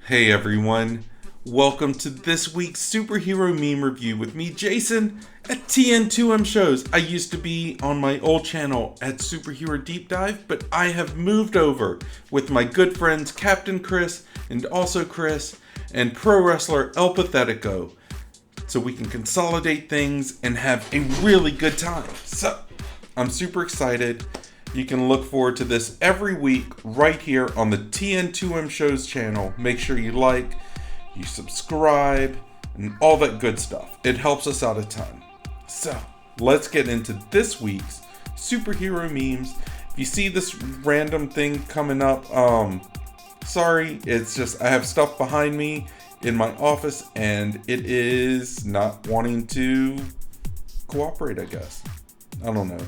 Hey everyone, welcome to this week's superhero meme review with me, Jason, at TN2M Shows. I used to be on my old channel at Superhero Deep Dive, but I have moved over with my good friends Captain Chris and also Chris and pro wrestler El Pathetico, so we can consolidate things and have a really good time. So, I'm super excited. You can look forward to this every week right here on the TN2M Shows channel. Make sure you like, you subscribe, and all that good stuff. It helps us out a ton. So, let's get into this week's superhero memes. If you see this random thing coming up, sorry, it's just I have stuff behind me in my office and it is not wanting to cooperate, I guess. I don't know.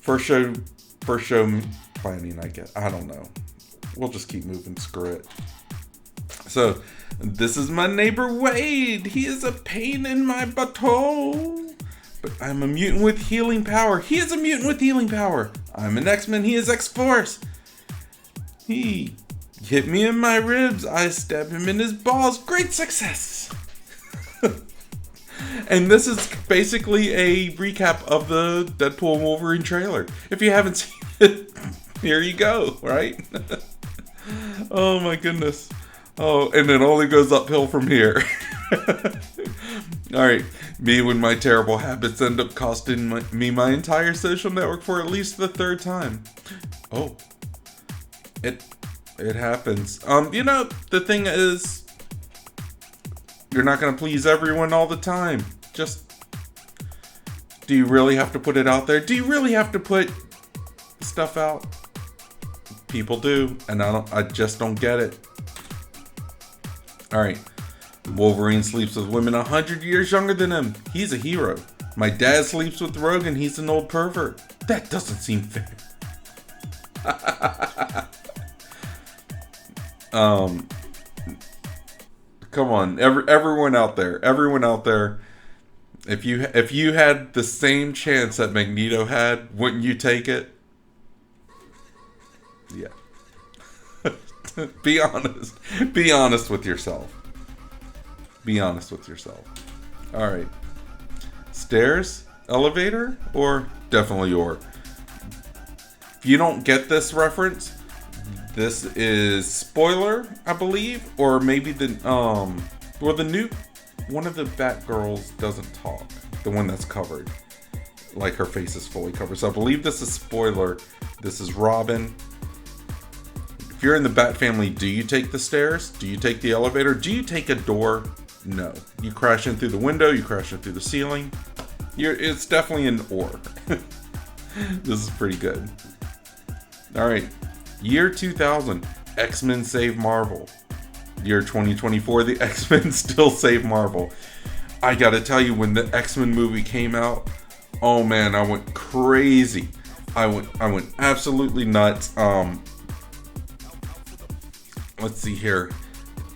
First show planning, I guess. I don't know. We'll just keep moving. Screw it. So, this is my neighbor Wade. He is a pain in my butthole. But I'm a mutant with healing power. He is a mutant with healing power. I'm an X-Men. He is X-Force. He hit me in my ribs. I stabbed him in his balls. Great success. And this is basically a recap of the Deadpool and Wolverine trailer. If you haven't seen it, here you go, right? Oh my goodness. Oh, and it only goes uphill from here. Alright, me with my terrible habits end up costing me my entire social network for at least the third time. Oh. It happens. The thing is, you're not going to please everyone all the time. Just, do you really have to put it out there? Do you really have to put stuff out? People do, and I just don't get it. Alright. Wolverine sleeps with women 100 years younger than him. He's a hero. My dad sleeps with Rogan. He's an old pervert. That doesn't seem fair. Come on, everyone out there, if you had the same chance that Magneto had, wouldn't you take it? Yeah. Be honest. Be honest with yourself. Be honest with yourself. All right. Stairs, elevator, or definitely or. If you don't get this reference, this is spoiler, I believe, or maybe the new one of the Batgirls doesn't talk. The one that's covered, like her face is fully covered. So I believe this is spoiler. This is Robin. If you're in the Bat family, do you take the stairs? Do you take the elevator? Do you take a door? No. You crash in through the window. You crash in through the ceiling. It's definitely an or. This is pretty good. All right. Year 2000, X-Men save Marvel. Year 2024, the X-Men still save Marvel. I gotta tell you, when the X-Men movie came out, oh man, I went crazy. I went absolutely nuts. Let's see here.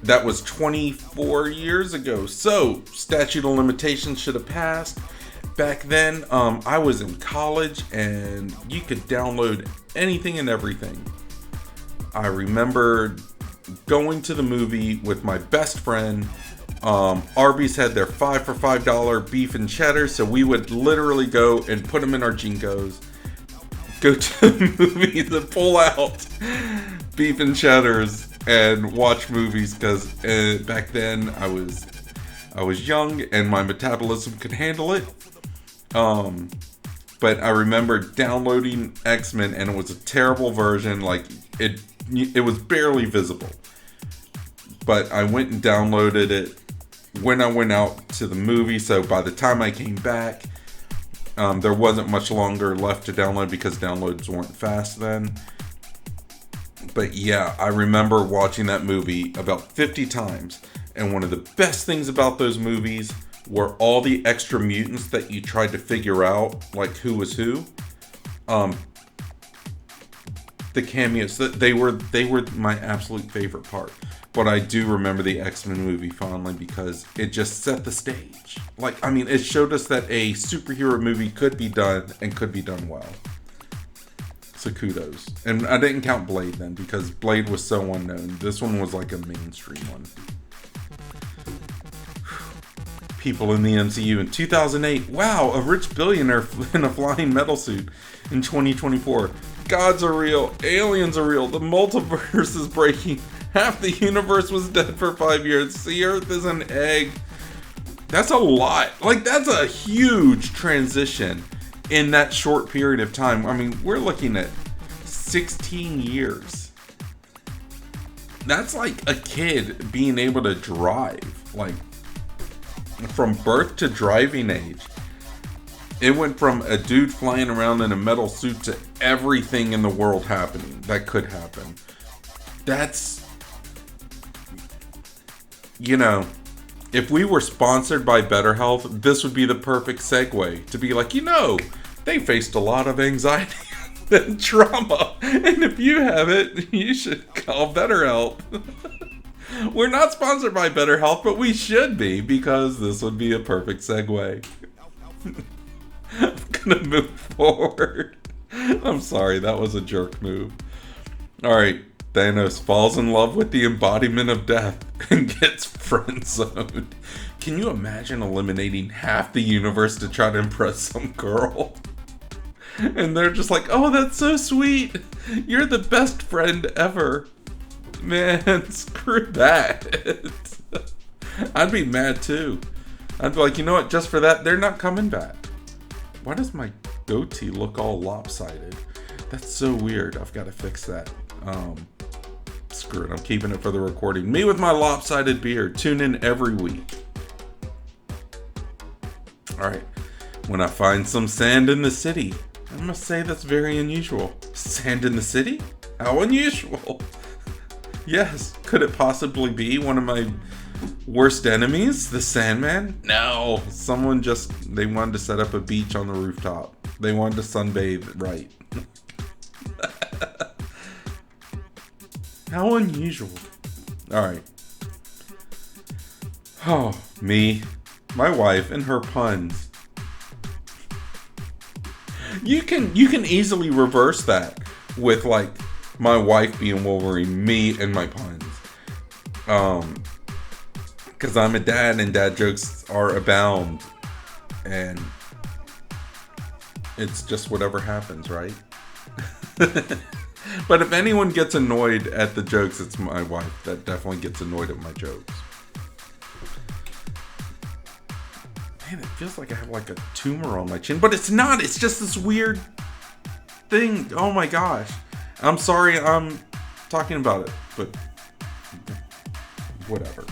That was 24 years ago. So, statute of limitations should have passed. Back then, I was in college and you could download anything and everything. I remember going to the movie with my best friend. Arby's had their 5 for $5 beef and cheddar, so we would literally go and put them in our Jinkos, go to the movie to pull out beef and cheddars and watch movies, because back then I was young and my metabolism could handle it. But I remember downloading X-Men and it was a terrible version. Like it was barely visible. But I went and downloaded it when I went out to the movie. So by the time I came back, there wasn't much longer left to download because downloads weren't fast then. But yeah, I remember watching that movie about 50 times. And one of the best things about those movies were all the extra mutants that you tried to figure out, like who was who. The cameos, they were my absolute favorite part. But I do remember the X-Men movie fondly because it just set the stage. It showed us that a superhero movie could be done and could be done well. So kudos. And I didn't count Blade then, because Blade was so unknown. This one was like a mainstream one. People in the MCU in 2008. Wow, a rich billionaire in a flying metal suit in 2024. Gods are real. Aliens are real. The multiverse is breaking. Half the universe was dead for 5 years. The Earth is an egg. That's a lot. Like, that's a huge transition in that short period of time. I mean, we're looking at 16 years. That's like a kid being able to drive. Like, from birth to driving age. It went from a dude flying around in a metal suit to everything in the world happening that could happen. That's, you know, if we were sponsored by Better Health, this would be the perfect segue to be like, you know, they faced a lot of anxiety and trauma. And if you have it, you should call Better Health. We're not sponsored by Better Health, but we should be, because this would be a perfect segue. I'm gonna move forward. I'm sorry, that was a jerk move. Alright, Thanos falls in love with the embodiment of death and gets friend-zoned. Can you imagine eliminating half the universe to try to impress some girl? And they're just like, oh, that's so sweet. You're the best friend ever. Man, screw that. I'd be mad too. I'd be like, you know what, just for that, they're not coming back. Why does my goatee look all lopsided? That's so weird. I've got to fix that. Screw it, I'm keeping it for the recording. Me with my lopsided beard. Tune in every week. Alright. When I find some sand in the city, I must say that's very unusual. Sand in the city? How unusual. Yes, could it possibly be one of my worst enemies, the Sandman? No, someone they wanted to set up a beach on the rooftop. They wanted to sunbathe right. How unusual. Alright. Oh, me, my wife, and her puns. You can easily reverse that with, like, my wife being Wolverine, me and my puns. Because I'm a dad and dad jokes are abound. And it's just whatever happens, right? But if anyone gets annoyed at the jokes, it's my wife that definitely gets annoyed at my jokes. Man, it feels like I have like a tumor on my chin, but it's not. It's just this weird thing. Oh my gosh. I'm sorry I'm talking about it, but whatever.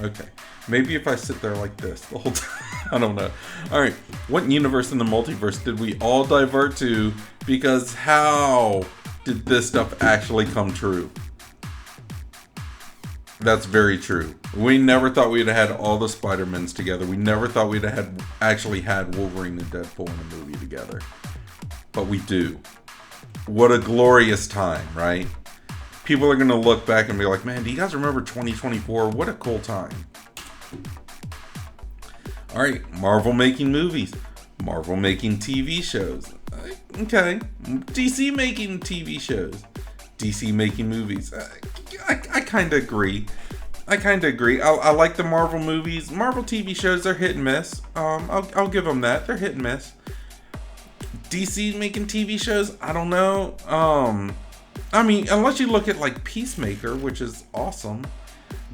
Okay. Maybe if I sit there like this the whole time. I don't know. Alright. What universe in the multiverse did we all divert to? Because how did this stuff actually come true? That's very true. We never thought we'd have had all the Spider-Mans together. We never thought we'd have actually had Wolverine and Deadpool in a movie together. But we do. What a glorious time, right? People are going to look back and be like, man, do you guys remember 2024? What a cool time. Alright, Marvel making movies. Marvel making TV shows. Okay. DC making TV shows. DC making movies. I kind of agree. I like the Marvel movies. Marvel TV shows, they're hit and miss. I'll give them that. They're hit and miss. DC making TV shows, I don't know. I mean, unless you look at like Peacemaker, which is awesome.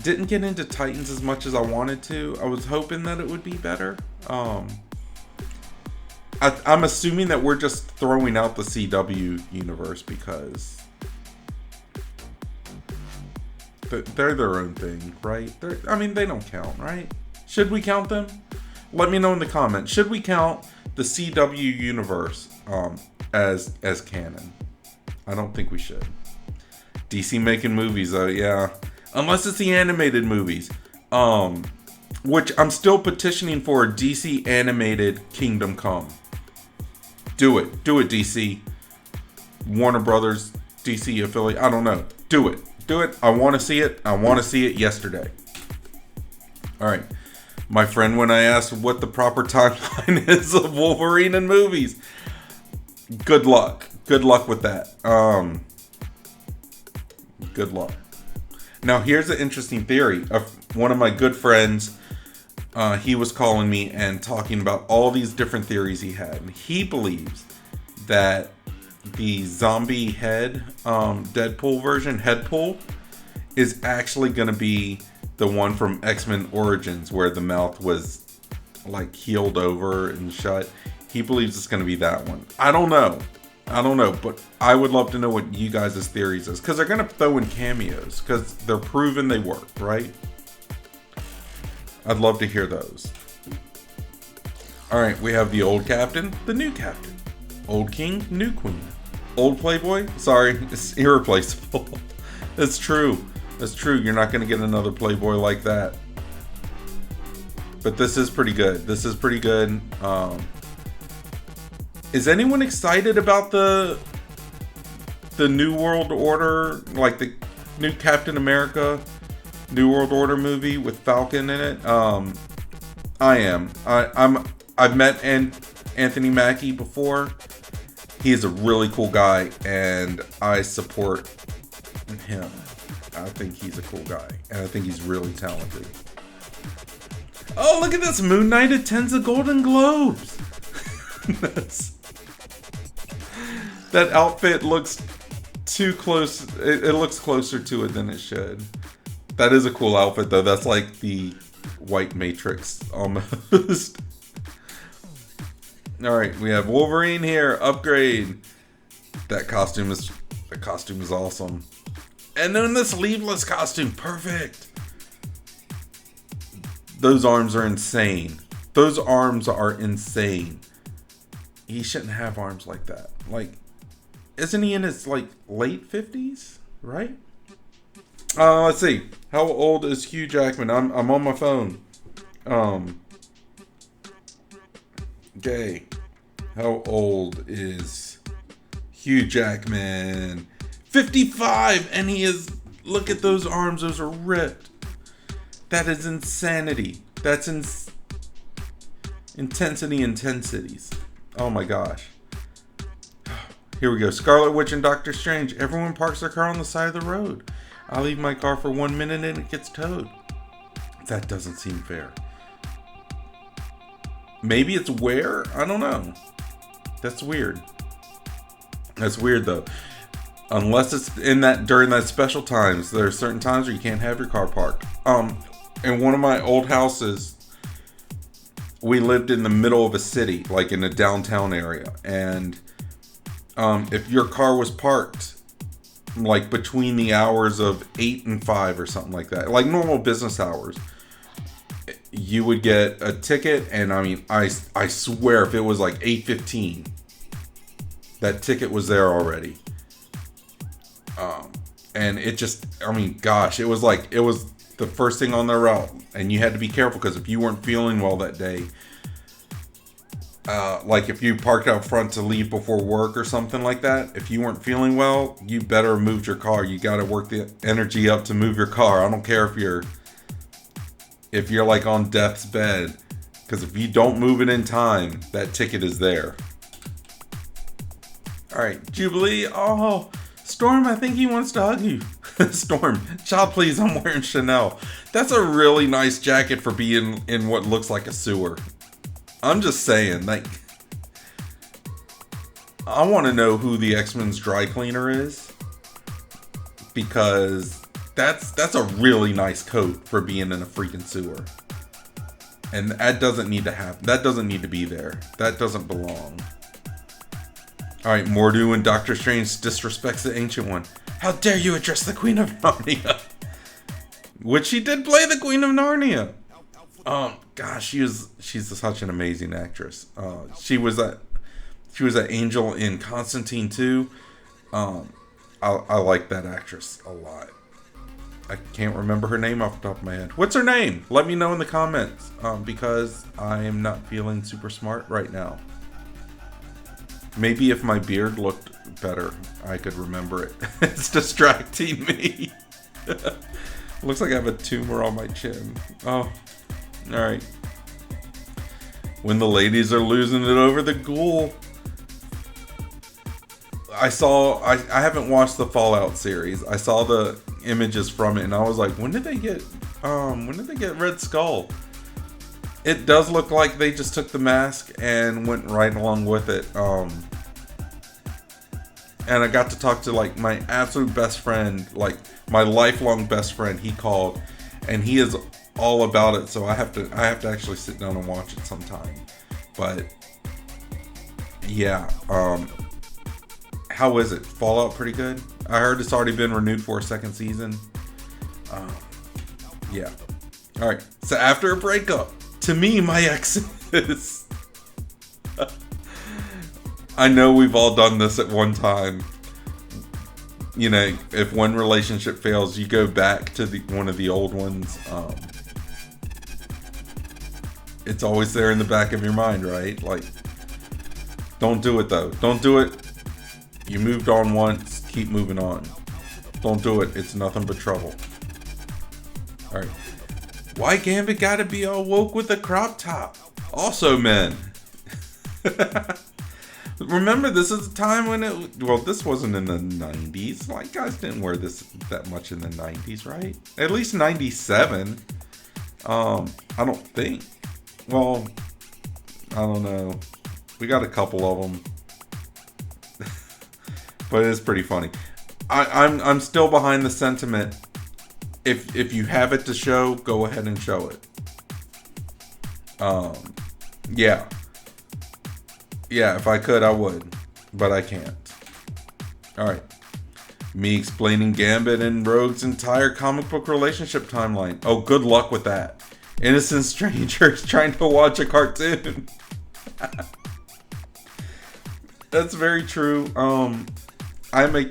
Didn't get into Titans as much as I wanted to. I was hoping that it would be better. I'm assuming that we're just throwing out the CW universe because they're their own thing, right? They don't count, right? Should we count them? Let me know in the comments. Should we count the CW universe as canon? I don't think we should. DC making movies, though, yeah. Unless it's the animated movies. Which I'm still petitioning for a DC animated Kingdom Come. Do it, DC. Warner Brothers, DC affiliate, I don't know. Do it. I want to see it. I want to see it yesterday. Alright. My friend, when I asked what the proper timeline is of Wolverine in movies, good luck. good luck with that. Good luck. Now, here's an interesting theory. One of my good friends, he was calling me and talking about all these different theories he had. And he believes that the zombie head, Deadpool version, Headpool, is actually going to be the one from X-Men Origins, where the mouth was like healed over and shut. He believes it's going to be that one. I don't know, but I would love to know what you guys' theories is, because they're going to throw in cameos, because they're proven they work, right? I'd love to hear those. Alright, we have the old captain, the new captain. Old king, new queen. Old playboy? Sorry, it's irreplaceable. It's true. It's true. You're not going to get another playboy like that. But this is pretty good. This is pretty good. Is anyone excited about the New World Order, like the new Captain America New World Order movie with Falcon in it? I am. I've met Anthony Mackie before. He is a really cool guy, and I support him. I think he's a cool guy, and I think he's really talented. Oh, look at this! Moon Knight attends the Golden Globes. That outfit looks too close. It looks closer to it than it should. That is a cool outfit, though. That's like the White Matrix almost. All right, we have Wolverine here. Upgrade. That costume is awesome. And then the sleeveless costume, perfect. Those arms are insane. Those arms are insane. He shouldn't have arms like that. Like, isn't he in his like late 50s, right? Let's see. How old is Hugh Jackman? I'm on my phone. Okay. How old is Hugh Jackman? 55, and he is. Look at those arms; those are ripped. That is insanity. That's intensities. Oh my gosh. Here we go. Scarlet Witch and Doctor Strange. Everyone parks their car on the side of the road. I leave my car for 1 minute and it gets towed. That doesn't seem fair. Maybe it's where? I don't know. That's weird. That's weird though. Unless it's during that special times. There are certain times where you can't have your car parked. In one of my old houses, we lived in the middle of a city, like in a downtown area, and if your car was parked like between the hours of 8 and 5 or something like that, like normal business hours, you would get a ticket. And I mean, I swear if it was like 8:15, that ticket was there already. And it just, I mean, gosh, it was the first thing on their route, and you had to be careful, because if you weren't feeling well that day, like if you parked out front to leave before work or something like that, if you weren't feeling well, you better move your car. You got to work the energy up to move your car. I don't care if you're like on death's bed, because if you don't move it in time, that ticket is there. All right, Jubilee. Oh, Storm, I think he wants to hug you. Storm, child, please, I'm wearing Chanel. That's a really nice jacket for being in what looks like a sewer. I'm just saying, like, I want to know who the X-Men's dry cleaner is, because that's a really nice coat for being in a freaking sewer. And that doesn't need to happen. That doesn't need to be there. That doesn't belong. Alright, Mordo and Doctor Strange disrespects the Ancient One. How dare you address the Queen of Narnia? Which she did play the Queen of Narnia. Gosh, she's such an amazing actress. She was an angel in Constantine too. I like that actress a lot. I can't remember her name off the top of my head. What's her name? Let me know in the comments, because I am not feeling super smart right now. Maybe if my beard looked better, I could remember it. It's distracting me. Looks like I have a tumor on my chin. Oh, alright. When the ladies are losing it over the ghoul. I haven't watched the Fallout series. I saw the images from it, and I was like, when did they get Red Skull? It does look like they just took the mask and went right along with it. And I got to talk to like my absolute best friend, like my lifelong best friend. He called, and he is all about it. So I have to actually sit down and watch it sometime. But yeah, how is it? Fallout pretty good? I heard it's already been renewed for a second season. Yeah. All right. So after a breakup, to me, my exes. I know we've all done this at one time. You know, if one relationship fails, you go back to one of the old ones. It's always there in the back of your mind, right? Like, don't do it though. Don't do it. You moved on once, keep moving on. Don't do it. It's nothing but trouble. All right. Why Gambit gotta be all woke with a crop top? Also, men. Remember, this is a time when this wasn't in the 90s. Like, guys didn't wear this that much in the 90s, right? At least 97. I don't think. Well, I don't know. We got a couple of them. But it's pretty funny. I'm still behind the sentiment. If you have it to show, go ahead and show it. Yeah. Yeah, if I could, I would. But I can't. Alright. Me explaining Gambit and Rogue's entire comic book relationship timeline. Oh, good luck with that. Innocent strangers trying to watch a cartoon. That's very true. I'm a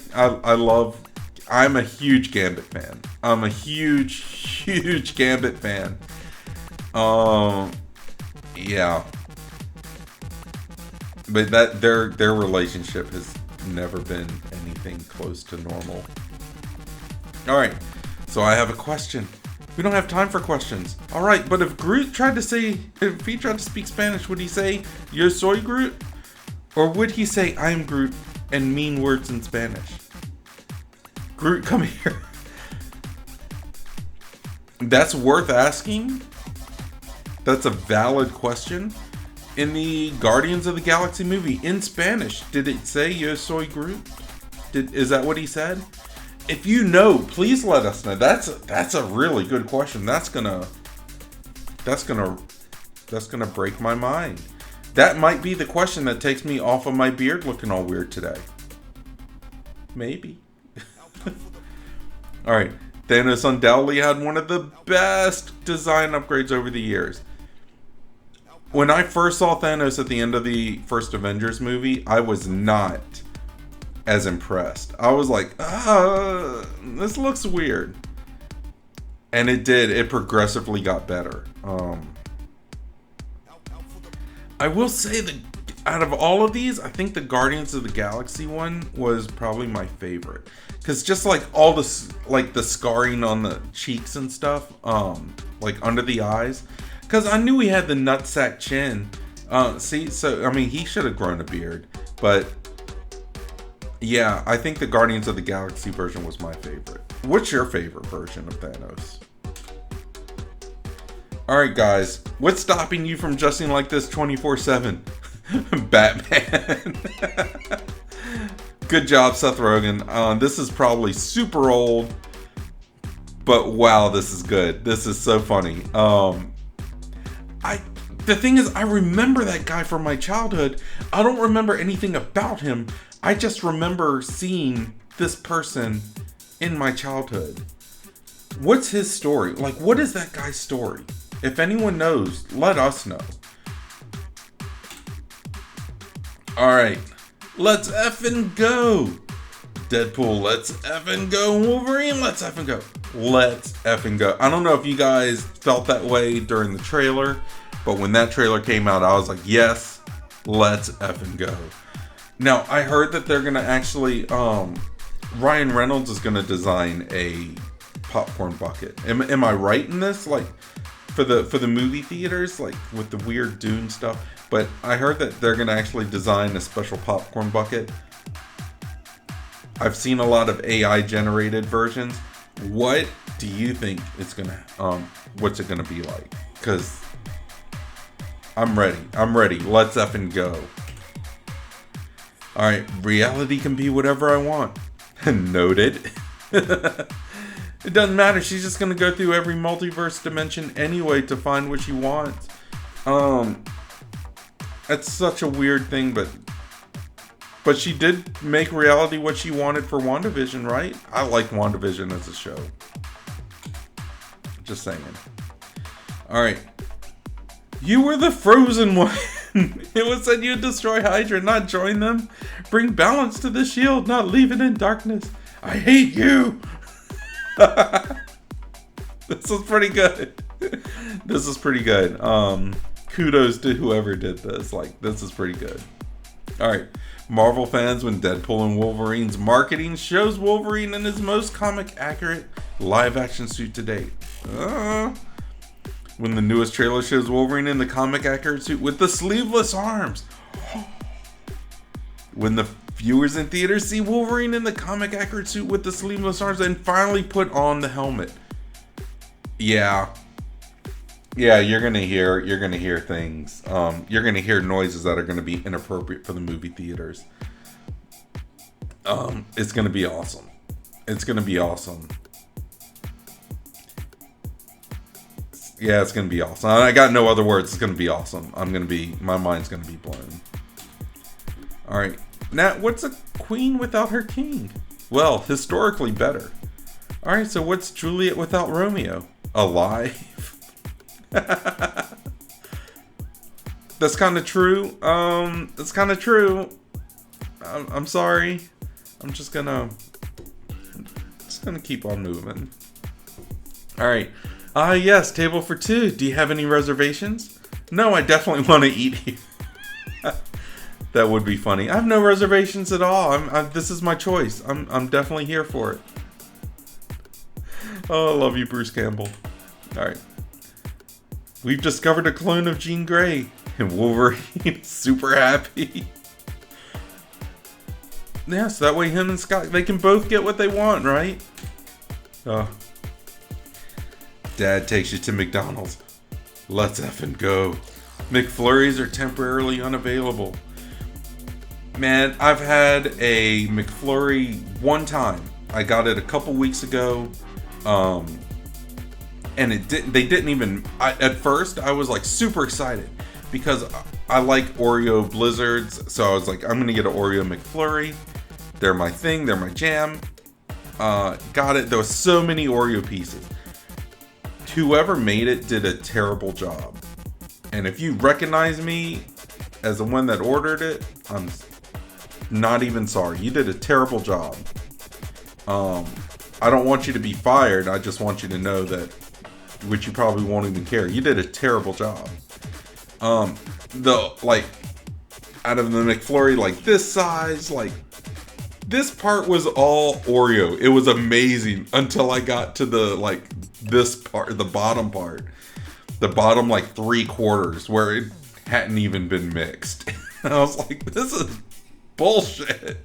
huge Gambit fan. I'm a huge Gambit fan. Yeah. But that their relationship has never been anything close to normal. Alright, so I have a question. We don't have time for questions. Alright, but if he tried to speak Spanish, would he say, Yo soy Groot? Or would he say, I am Groot, and mean words in Spanish? Groot, come here. That's worth asking. That's a valid question. In the Guardians of the Galaxy movie, in Spanish, did it say Yo soy Groot? Is that what he said? If you know, please let us know. That's a really good question. That's gonna break my mind. That might be the question that takes me off of my beard looking all weird today. Maybe. Alright, Thanos undoubtedly had one of the best design upgrades over the years. When I first saw Thanos at the end of the first Avengers movie, I was not as impressed. I was like, this looks weird. And it did. It progressively got better. I will say that out of all of these, I think the Guardians of the Galaxy one was probably my favorite. Because just like all this, like the scarring on the cheeks and stuff, like under the eyes. Because I knew he had the nutsack chin. So, I mean, he should have grown a beard. But, yeah, I think the Guardians of the Galaxy version was my favorite. What's your favorite version of Thanos? Alright, guys. What's stopping you from dressing like this 24/7? Batman. Good job, Seth Rogen. This is probably super old. But, wow, this is good. This is so funny. The thing is, I remember that guy from my childhood. I don't remember anything about him. I just remember seeing this person in my childhood. What's his story? Like, what is that guy's story? If anyone knows, let us know. Alright, let's effing go. Deadpool, let's effing go. Wolverine, let's effing go. Let's effing go. I don't know if you guys felt that way during the trailer, but when that trailer came out, I was like, yes, let's effing go. Now, I heard that they're going to actually, Ryan Reynolds is going to design a popcorn bucket. Am I right in this? Like, for the movie theaters, like, with the weird Dune stuff. But I heard that they're going to actually design a special popcorn bucket. I've seen a lot of AI generated versions. What do you think it's gonna what's it gonna be like? Because I'm ready. Let's effing go. Alright, reality can be whatever I want. Noted. It doesn't matter, she's just gonna go through every multiverse dimension anyway to find what she wants. That's such a weird thing, but she did make reality what she wanted for WandaVision, right? I like WandaVision as a show. Just saying. Alright. You were the frozen one. It was said you'd destroy Hydra, not join them. Bring balance to the shield, not leave it in darkness. I hate you. This is pretty good. This is pretty good. Kudos to whoever did this. Like, this is pretty good. Alright. Marvel fans, when Deadpool and Wolverine's marketing shows Wolverine in his most comic accurate live action suit to date. When the newest trailer shows Wolverine in the comic accurate suit with the sleeveless arms. When the viewers in theaters see Wolverine in the comic accurate suit with the sleeveless arms and finally put on the helmet. Yeah, you're gonna hear things. You're gonna hear noises that are gonna be inappropriate for the movie theaters. It's gonna be awesome. It's gonna be awesome. Yeah, it's gonna be awesome. I got no other words. It's gonna be awesome. My mind's gonna be blown. All right, now what's a queen without her king? Well, historically better. All right, so what's Juliet without Romeo? Alive. That's kind of true. That's kind of true. I'm sorry. I'm just gonna keep on moving. All right. Yes, table for two. Do you have any reservations? No, I definitely want to eat here. That would be funny. I have no reservations at all. This is my choice. I'm definitely here for it. Oh, I love you, Bruce Campbell. All right. We've discovered a clone of Jean Grey, and Wolverine is super happy. Yeah, so that way him and Scott, they can both get what they want, right? Dad takes you to McDonald's. Let's effing go. McFlurries are temporarily unavailable. Man, I've had a McFlurry one time. I got it a couple weeks ago. And they didn't even, at first I was like super excited because I like Oreo Blizzards. So I was like, I'm going to get an Oreo McFlurry. They're my thing. They're my jam. Got it. There was so many Oreo pieces. Whoever made it did a terrible job. And if you recognize me as the one that ordered it, I'm not even sorry. You did a terrible job. I don't want you to be fired. I just want you to know that, which you probably won't even care. You did a terrible job. Out of the McFlurry, like this size, like this part was all Oreo. It was amazing until I got to this part, the bottom part, the bottom like 3/4 where it hadn't even been mixed. I was like, this is bullshit.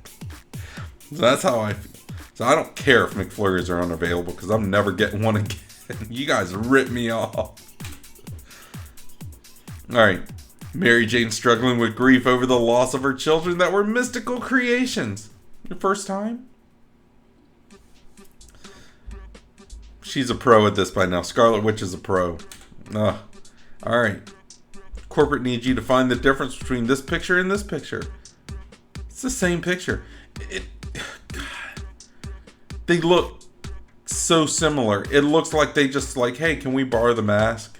So that's how I feel. So I don't care if McFlurries are unavailable because I'm never getting one again. You guys rip me off. Alright. Mary Jane struggling with grief over the loss of her children that were mystical creations. Your first time? She's a pro at this by now. Scarlet Witch is a pro. Alright. Corporate needs you to find the difference between this picture and this picture. It's the same picture. God. They look so similar. It looks like they just like, hey, can we borrow the mask?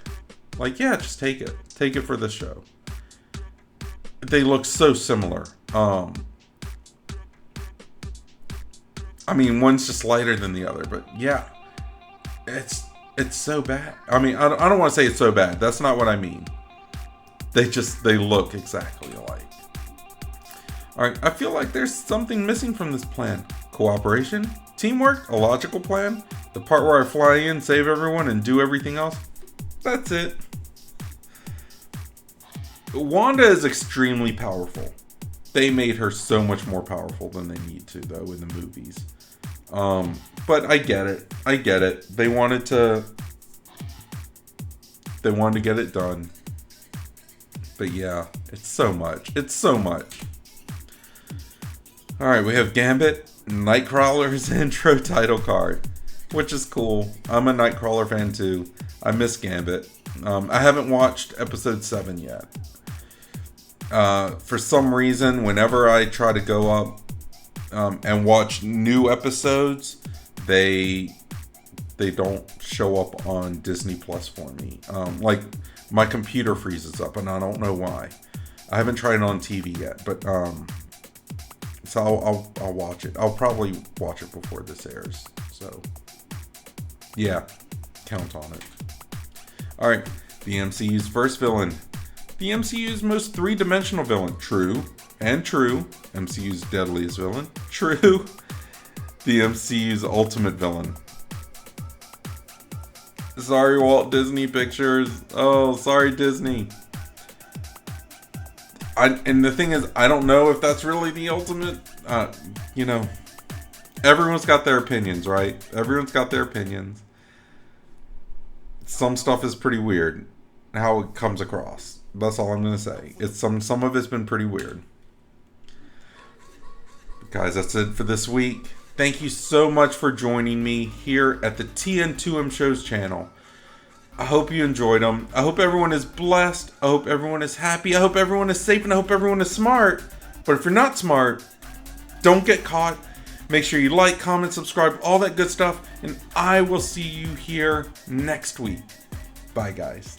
Like, yeah, just take it. Take it for the show. They look so similar. I mean, one's just lighter than the other, but yeah, it's so bad. I mean, I don't want to say it's so bad. That's not what I mean. They look exactly alike. All right, I feel like there's something missing from this plan. Cooperation, teamwork, a logical plan. The part where I fly in, save everyone, and do everything else. That's it. Wanda is extremely powerful. they made her so much more powerful than they need to, though, in the movies. But I get it. They wanted to get it done. But yeah, it's so much. Alright, we have Gambit, Nightcrawler's intro title card, which is cool. I'm a Nightcrawler fan too. I miss Gambit. I haven't watched episode 7 yet. For some reason, whenever I try to go up and watch new episodes, they don't show up on Disney Plus for me. Like, my computer freezes up, and I don't know why. I haven't tried it on TV yet, but so I'll watch it. I'll probably watch it before this airs. So yeah, count on it. All right, the MCU's first villain, the MCU's most three-dimensional villain. True. MCU's deadliest villain. True. The MCU's ultimate villain. Sorry, Walt Disney Pictures. Oh, sorry, Disney. And the thing is, I don't know if that's really the ultimate. Everyone's got their opinions, right? Everyone's got their opinions. Some stuff is pretty weird, how it comes across. That's all I'm gonna say. It's some of it's been pretty weird. But guys, that's it for this week. Thank you so much for joining me here at the TN2M Shows channel. I hope you enjoyed them. I hope everyone is blessed. I hope everyone is happy. I hope everyone is safe. And I hope everyone is smart. But if you're not smart, don't get caught. Make sure you like, comment, subscribe, all that good stuff. And I will see you here next week. Bye, guys.